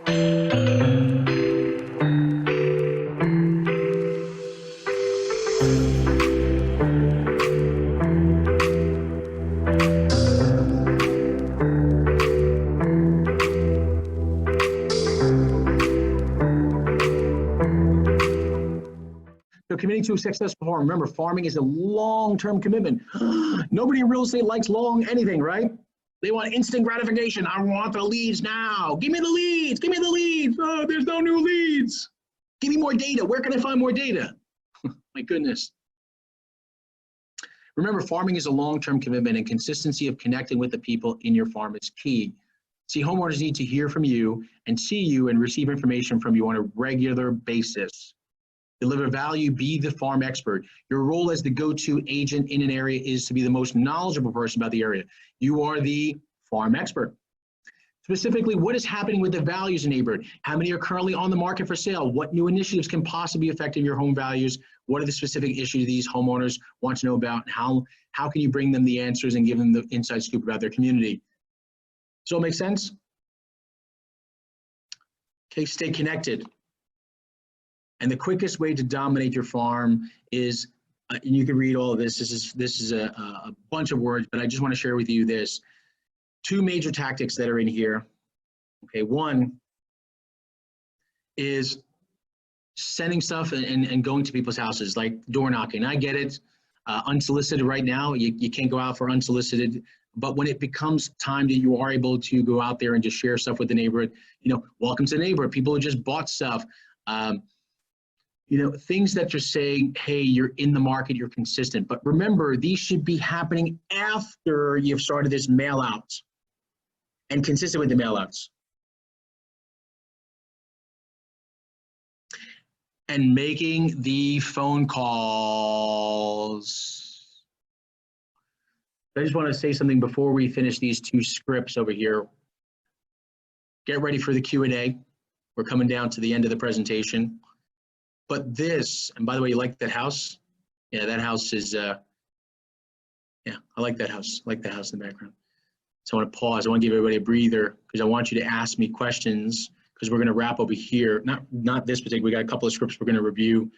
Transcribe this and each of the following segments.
So committing to a successful farm. Remember, farming is a long-term commitment. Nobody in real estate likes long anything, right? They want instant gratification. I want the leads now. Give me the leads. Give me the leads. Oh, there's no new leads. Give me more data. Where can I find more data? My goodness. Remember, farming is a long-term commitment, and consistency of connecting with the people in your farm is key. See, homeowners need to hear from you and see you and receive information from you on a regular basis. Deliver value, be the farm expert. Your role as the go-to agent in an area is to be the most knowledgeable person about the area. You are the farm expert. Specifically, what is happening with the values in neighborhood? How many are currently on the market for sale? What new initiatives can possibly affect your home values? What are the specific issues these homeowners want to know about? How can you bring them the answers and give them the inside scoop about their community? Does all make sense? Okay, stay connected. And the quickest way to dominate your farm is, and you can read all of this. This is a bunch of words, but I just want to share with you this. Two major tactics that are in here. Okay, one is sending stuff and going to people's houses, like door knocking. I get it. Unsolicited right now, you can't go out for unsolicited. But when it becomes time that you are able to go out there and just share stuff with the neighborhood, welcome to the neighborhood. People who just bought stuff. Things that you're saying, hey, you're in the market, you're consistent. But remember, these should be happening after you've started this mail out and consistent with the mail outs. And making the phone calls. I just want to say something before we finish these two scripts over here. Get ready for the Q&A. We're coming down to the end of the presentation. But this, and by the way, you like that house? Yeah, that house is, I like that house. I like that house in the background. So I want to pause. I want to give everybody a breather because I want you to ask me questions because we're going to wrap over here. Not this particular, we got a couple of scripts we're going to review,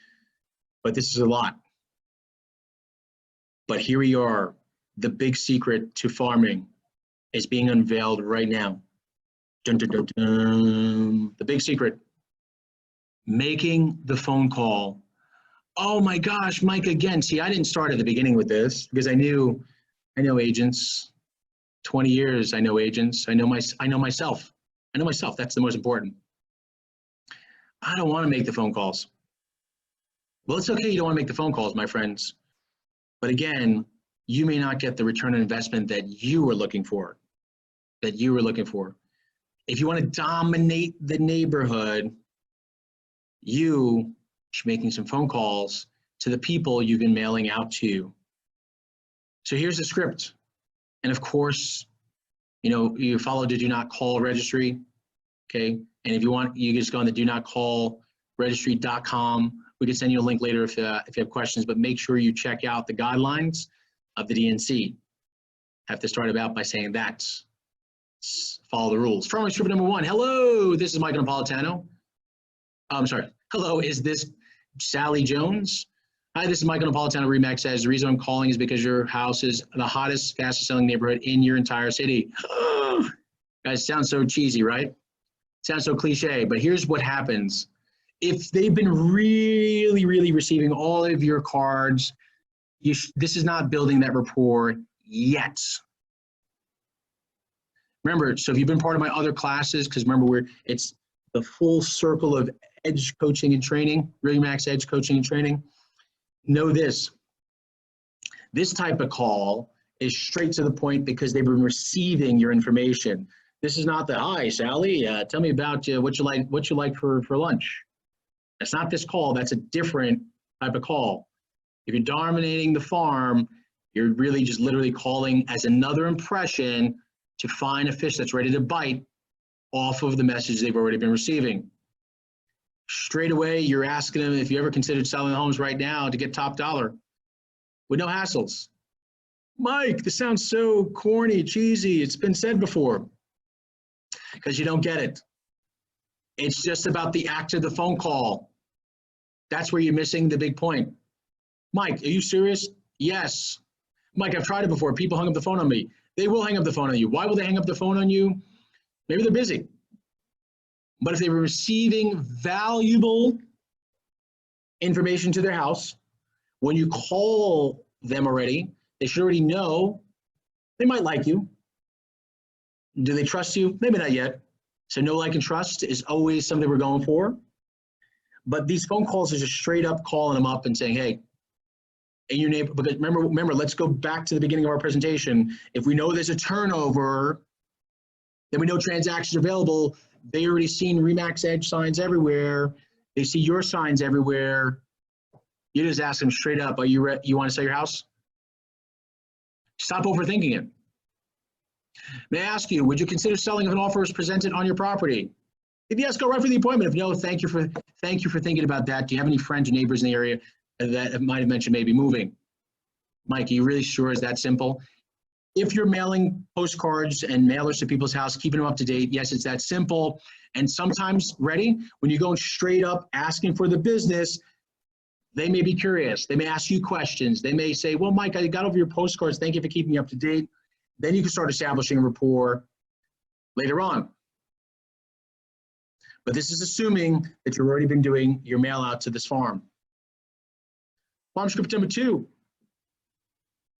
but this is a lot. But here we are. The big secret to farming is being unveiled right now. Dun, dun, dun, dun. The big secret. Making the phone call. Oh my gosh, Mike again. See, I didn't start at the beginning with this because I know agents. 20 years, I know agents. I know myself. That's the most important. I don't want to make the phone calls. Well, it's okay you don't want to make the phone calls, my friends. But again, you may not get the return on investment that you were looking for. If you want to dominate the neighborhood, you should be making some phone calls to the people you've been mailing out to. So here's the script. And of course, you follow the do not call registry, okay? And if you want, you can just go on the do not call registry.com. We can send you a link later if you have questions, but make sure you check out the guidelines of the DNC. Have to start about by saying that. Follow the rules. Farming script number 1. Hello, this is Michael Napolitano. I'm sorry. Hello, is this Sally Jones? Hi, this is Michael Napolitano. Remax says, the reason I'm calling is because your house is the hottest, fastest selling neighborhood in your entire city. Guys, sounds so cheesy, right? Sounds so cliche, but here's what happens. If they've been really, really receiving all of your cards, this is not building that rapport yet. Remember, so if you've been part of my other classes, because remember, it's the full circle of edge coaching and training, Remax Edge coaching and training. Know this type of call is straight to the point because they've been receiving your information. This is not the, hi, Sally, tell me about what you like for lunch. That's not this call. That's a different type of call. If you're dominating the farm, you're really just literally calling as another impression to find a fish that's ready to bite off of the message they've already been receiving. Straight away, you're asking them if you ever considered selling homes right now to get top dollar with no hassles. Mike, this sounds so corny, cheesy. It's been said before because you don't get it. It's just about the act of the phone call. That's where you're missing the big point. Mike, are you serious? Yes. Mike, I've tried it before. People hung up the phone on me. They will hang up the phone on you. Why will they hang up the phone on you? Maybe they're busy. But if they were receiving valuable information to their house, when you call them already, they should already know they might like you. Do they trust you? Maybe not yet. So know, like, and trust is always something we're going for. But these phone calls are just straight up calling them up and saying, hey, in your neighbor, because remember, let's go back to the beginning of our presentation. If we know there's a turnover, then we know transactions are available. They already seen Remax Edge signs everywhere. They see your signs everywhere. You just ask them straight up, you want to sell your house? Stop overthinking it. May I ask you, would you consider selling if an offer is presented on your property? If yes, go right for the appointment. If no, thank you for thinking about that. Do you have any friends or neighbors in the area that might have mentioned maybe moving? Mike, are you really sure it's that simple? If you're mailing postcards and mailers to people's house, keeping them up to date, yes, it's that simple. And sometimes, ready, when you're going straight up asking for the business, they may be curious. They may ask you questions. They may say, well, Mike, I got over your postcards. Thank you for keeping me up to date. Then you can start establishing a rapport later on. But this is assuming that you've already been doing your mail out to this farm. Farm script number two.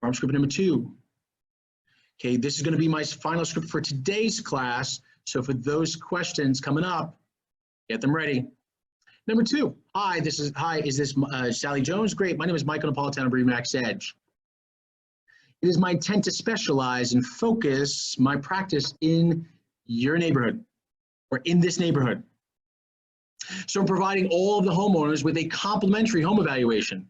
Farm script number two. Okay, this is going to be my final script for today's class. So for those questions coming up, get them ready. Number two. Hi, is this Sally Jones? Great. My name is Michael Napolitano of Remax Edge. It is my intent to specialize and focus my practice in your neighborhood or in this neighborhood. So I'm providing all of the homeowners with a complimentary home evaluation.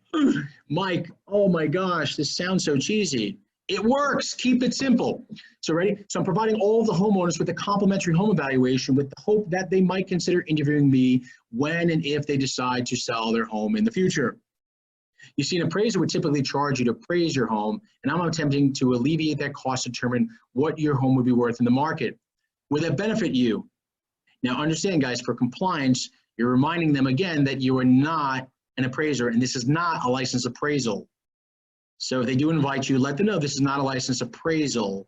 Mike, oh my gosh, this sounds so cheesy. It works. Keep it simple. So ready? So I'm providing all of the homeowners with a complimentary home evaluation with the hope that they might consider interviewing me when and if they decide to sell their home in the future. You see, an appraiser would typically charge you to appraise your home, and I'm attempting to alleviate that cost to determine what your home would be worth in the market. Would that benefit you? Now understand, guys, for compliance, you're reminding them again that you are not an appraiser, and this is not a licensed appraisal. So if they do invite you, let them know this is not a licensed appraisal.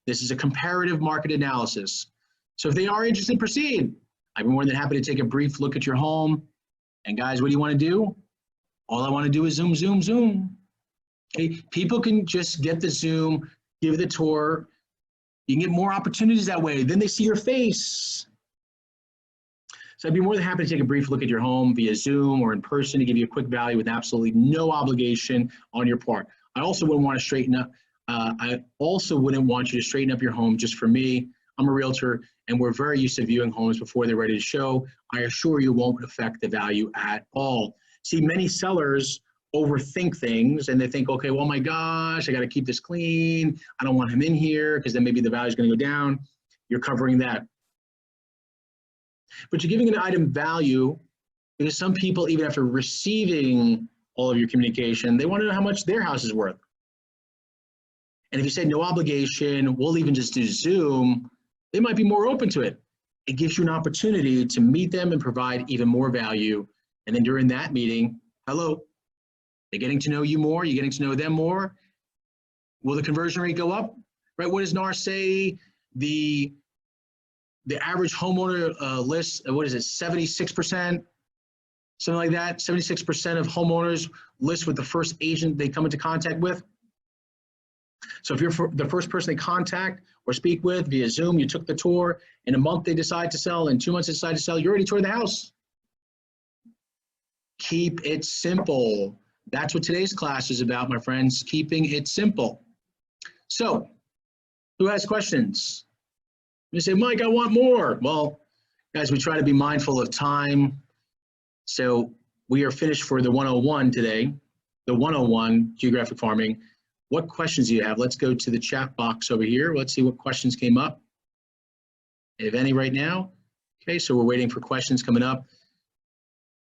This is a comparative market analysis. So if they are interested, proceed. I'd be more than happy to take a brief look at your home. And guys, what do you want to do? All I want to do is zoom, zoom, zoom. Okay, people can just get the Zoom, give the tour. You can get more opportunities that way. Then they see your face. So I'd be more than happy to take a brief look at your home via Zoom or in person to give you a quick value with absolutely no obligation on your part. I also wouldn't want to straighten up. I also wouldn't want you to straighten up your home just for me. I'm a realtor, and we're very used to viewing homes before they're ready to show. I assure you won't affect the value at all. See, many sellers overthink things, and they think, okay, well, my gosh, I got to keep this clean. I don't want him in here because then maybe the value is going to go down. You're covering that. But you're giving an item value because some people, even after receiving all of your communication, they want to know how much their house is worth. And if you say no obligation, we'll even just do Zoom, they might be more open to it. It gives you an opportunity to meet them and provide even more value. And then during that meeting, hello, they're getting to know you more, you're getting to know them more. Will the conversion rate go up? Right? What does NAR say? The average homeowner list, what is it, 76%? Something like that, 76% of homeowners list with the first agent they come into contact with. So if you're the first person they contact or speak with via Zoom, you took the tour, in a month they decide to sell, in 2 months they decide to sell, you already toured the house. Keep it simple. That's what today's class is about, my friends, keeping it simple. So, who has questions? You say, Mike, I want more. Well, guys, we try to be mindful of time. So we are finished for the 101 today, the 101 geographic farming. What questions do you have? Let's go to the chat box over here. Let's see what questions came up, if any right now. Okay, so we're waiting for questions coming up.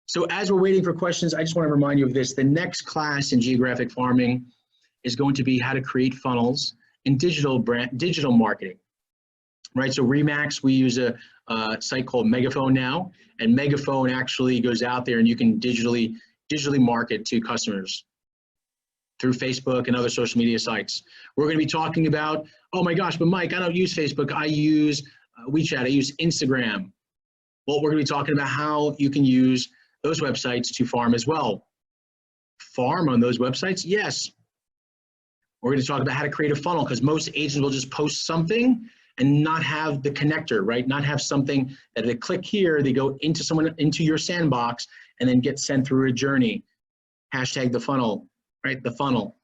So as we're waiting for questions, I just want to remind you of this. The next class in geographic farming is going to be how to create funnels in digital marketing. right? So Remax, we use a site called Megaphone now, and Megaphone actually goes out there and you can digitally market to customers through Facebook and other social media sites. We're going to be talking about, oh my gosh, but Mike, I don't use Facebook. I use WeChat. I use Instagram. Well, we're going to be talking about how you can use those websites to farm as well. Farm on those websites? Yes. We're going to talk about how to create a funnel, because most agents will just post something and not have the connector, right? Not have something that they click here, they go into your sandbox and then get sent through a journey. Hashtag the funnel, right? The funnel.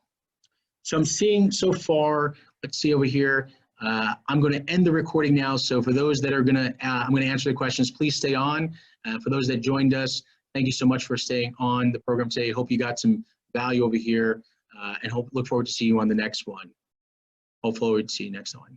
So I'm seeing so far, let's see over here. I'm going to end the recording now. So for those that are going to, I'm going to answer the questions, please stay on. For those that joined us, thank you so much for staying on the program today. Hope you got some value over here, and look forward to see you on the next one. Look forward to see you next one.